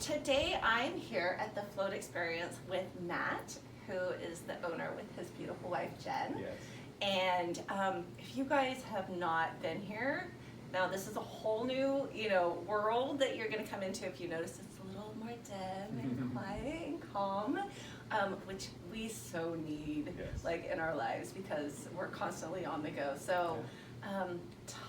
Today I'm here at the Float Experience with Matt, who is the owner with his beautiful wife Jen. Yes. And if you guys have not been here, now this is a whole new, world that you're going to come into. If you notice, it's a little more dim and quiet and calm, which we so need, Yes. like in our lives, because we're constantly on the go. So.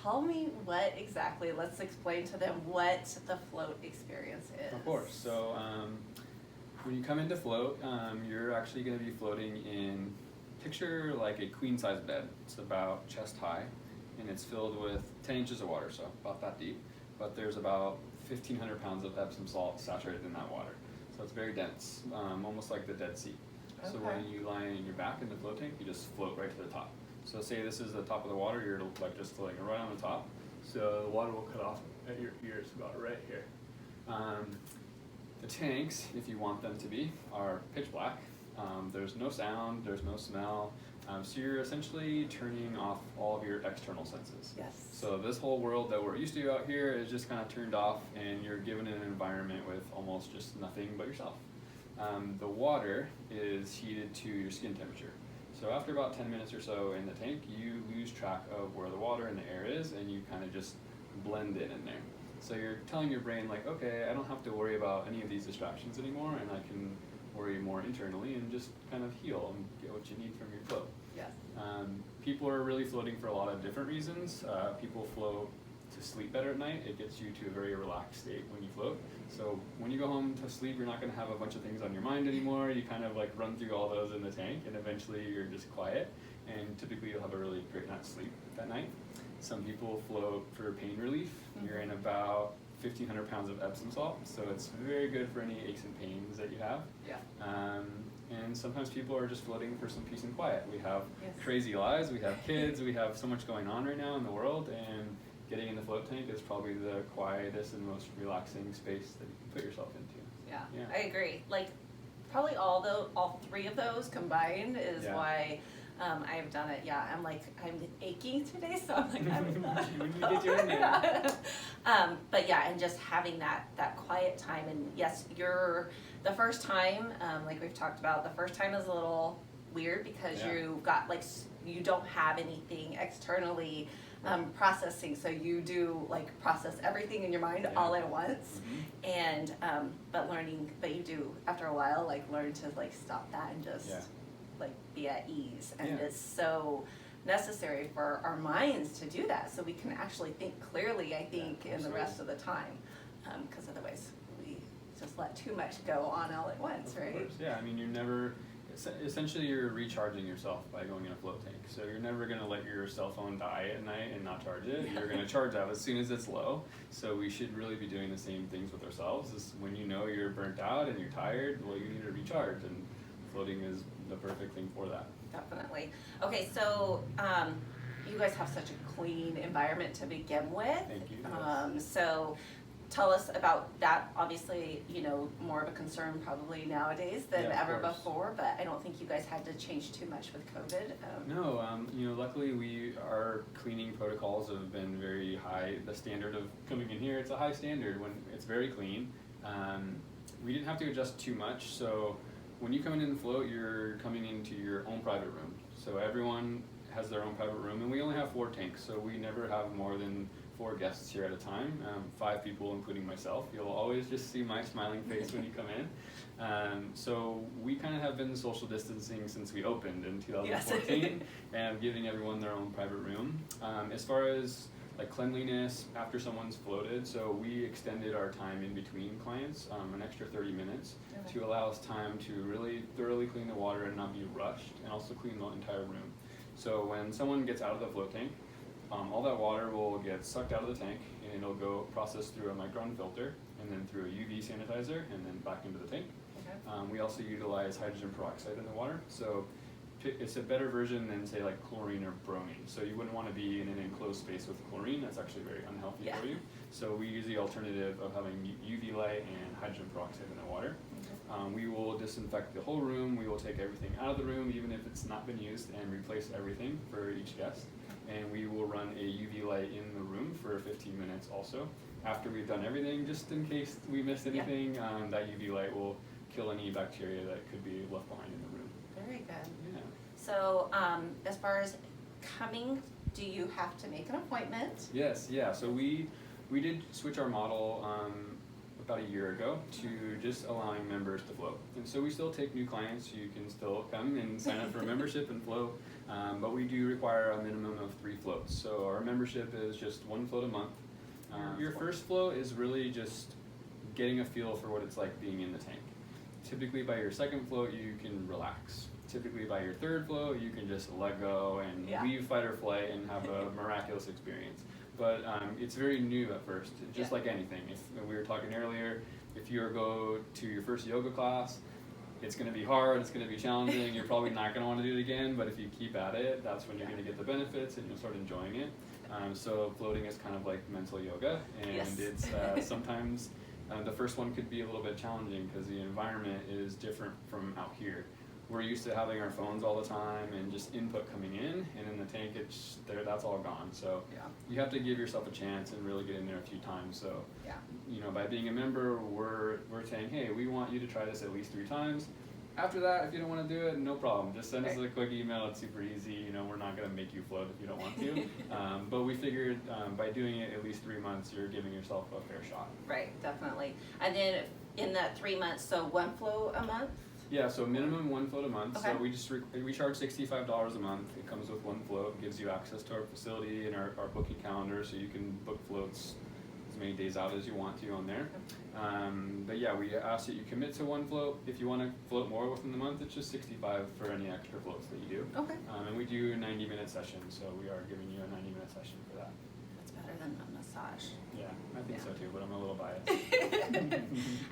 Tell me what exactly, let's explain to them what the Float Experience is. Of course. So when you come into Float, you're actually going to be floating in, picture like a queen size bed. It's about chest high, and it's filled with 10 inches of water, so about that deep. But there's about 1,500 pounds of Epsom salt saturated in that water. So it's very dense, almost like the Dead Sea. Okay. So when you lie on your back in the float tank, you just float right to the top. So say this is the top of the water, you're like just floating right on the top. So the water will cut off at your ears about right here. The tanks, if you want them to be, are pitch black. There's no sound, there's no smell. So you're essentially turning off all of your external senses. Yes. So this whole world that we're used to out here is just kind of turned off, and you're given an environment with almost just nothing but yourself. The water is heated to your skin temperature. So after about 10 minutes or so in the tank, you lose track of where the water and the air is, and you kind of just blend in there. So you're telling your brain like, okay, I don't have to worry about any of these distractions anymore, and I can worry more internally and just kind of heal and get what you need from your float. Yes. People are really floating for a lot of different reasons. People float to sleep better at night. It gets you to a very relaxed state when you float. So when you go home to sleep, you're not going to have a bunch of things on your mind anymore. You kind of like run through all those in the tank, and eventually you're just quiet, and typically you'll have a really great night's sleep that night. Some people float for pain relief. You're in about 1,500 pounds of Epsom salt, so it's very good for any aches and pains that you have. Yeah. And sometimes people are just floating for some peace and quiet. We have crazy lives, we have kids, we have so much going on right now in the world, and getting in the float tank is probably the quietest and most relaxing space that you can put yourself into. Yeah. I agree. Like probably all three of those combined is why I've done it. Yeah, I'm aching today, so I'm like, when you get your in there. But yeah, and just having that quiet time, and yes, the first time, like we've talked about, the first time is a little weird because you've got you don't have anything externally processing, so you do process everything in your mind all at once, and but you do after a while learn to stop that and just be at ease, and it's so necessary for our minds to do that so we can actually think clearly, I think, in the rest of the time, because otherwise we just let too much go on all at once, right? Of course. Yeah, I mean, essentially you're recharging yourself by going in a float tank. So you're never going to let your cell phone die at night and not charge it. You're going to charge that as soon as it's low. So we should really be doing the same things with ourselves. Is when you know you're burnt out and you're tired, well, you need to recharge, and floating is the perfect thing for that. Definitely. Okay, so you guys have such a clean environment to begin with. Thank you. So tell us about that. Obviously, more of a concern probably nowadays than ever before, but I don't think you guys had to change too much with COVID. No, luckily our cleaning protocols have been very high. The standard of coming in here, it's a high standard when it's very clean. We didn't have to adjust too much, so when you come in the float, you're coming into your own private room. So everyone has their own private room, and we only have 4 tanks, so we never have more than 4 guests here at a time, 5 people including myself. You'll always just see my smiling face when you come in. So we kind of have been social distancing since we opened in 2014, and giving everyone their own private room. As far as cleanliness after someone's floated, so we extended our time in between clients an extra 30 minutes to allow us time to really thoroughly clean the water and not be rushed, and also clean the entire room. So when someone gets out of the float tank, all that water will get sucked out of the tank, and it'll go processed through a micron filter, and then through a UV sanitizer, and then back into the tank. We also utilize hydrogen peroxide in the water, so it's a better version than say chlorine or bromine. So you wouldn't want to be in an enclosed space with chlorine. That's actually very unhealthy for you. So we use the alternative of having UV light and hydrogen peroxide in the water. We will disinfect the whole room. We will take everything out of the room, even if it's not been used, and replace everything for each guest. and we will run a UV light in the room for 15 minutes also. After we've done everything, just in case we missed anything, that UV light will kill any bacteria that could be left behind in the room. Very good. Yeah. So as far as coming, do you have to make an appointment? Yes, yeah. So we did switch our model about a year ago to just allowing members to float. And so we still take new clients. You can still come and sign up for a membership and float, but we do require a minimum of 3 floats. So our membership is just 1 float a month. Your first float is really just getting a feel for what it's like being in the tank. Typically by your second float you can relax. Typically by your third float you can just let go and leave fight or flight and have a miraculous experience. But it's very new at first, just like anything. If we were talking earlier, if you go to your first yoga class, it's going to be hard, it's going to be challenging, you're probably not going to want to do it again, but if you keep at it, that's when you're going to get the benefits and you'll start enjoying it. So floating is kind of like mental yoga, and it's sometimes the first one could be a little bit challenging because the environment is different from out here. We're used to having our phones all the time and just input coming in, and in the tank it's there, that's all gone. So you have to give yourself a chance and really get in there a few times. So you know, by being a member, we're saying, hey, we want you to try this at least 3 times. After that, if you don't want to do it, no problem. Just send us a quick email. It's super easy. You know, we're not going to make you float if you don't want to. But we figured by doing it at least 3 months, you're giving yourself a fair shot. Right, definitely. And then in that 3 months, so 1 float a month? Yeah, so minimum 1 float a month. Okay. So we charge $65 a month. It comes with 1 float, gives you access to our facility and our booking calendar, so you can book floats as many days out as you want to on there. But yeah, we ask that you commit to 1 float. If you want to float more within the month, it's just $65 for any extra floats that you do. Okay. And we do 90-minute sessions, so we are giving you a 90-minute session for that. That's better than a massage. Yeah, I think so too, but I'm a little biased.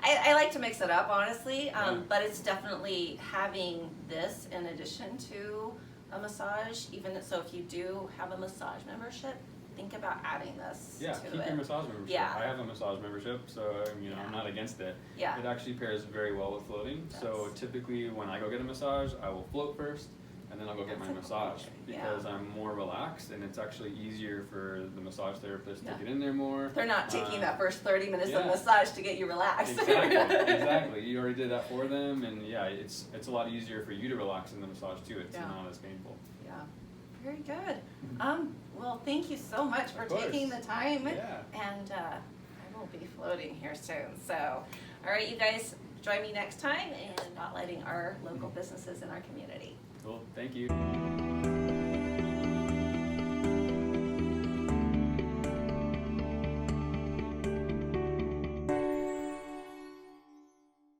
I like to mix it up, honestly, but it's definitely having this in addition to a massage. Even so, if you do have a massage membership, think about adding this to keep your massage membership. Yeah. I have a massage membership, so you know, I'm not against it. Yeah. It actually pairs very well with floating. So typically when I go get a massage, I will float first, and then I'll go get my massage because I'm more relaxed, and it's actually easier for the massage therapist to get in there more. They're not taking that first 30 minutes of massage to get you relaxed. Exactly. You already did that for them, and it's a lot easier for you to relax in the massage too. It's not as painful. Yeah. Very good. Well, thank you so much for taking the time, and I will be floating here soon. So, all right, you guys, join me next time in spotlighting our local businesses in our community. Cool. Thank you.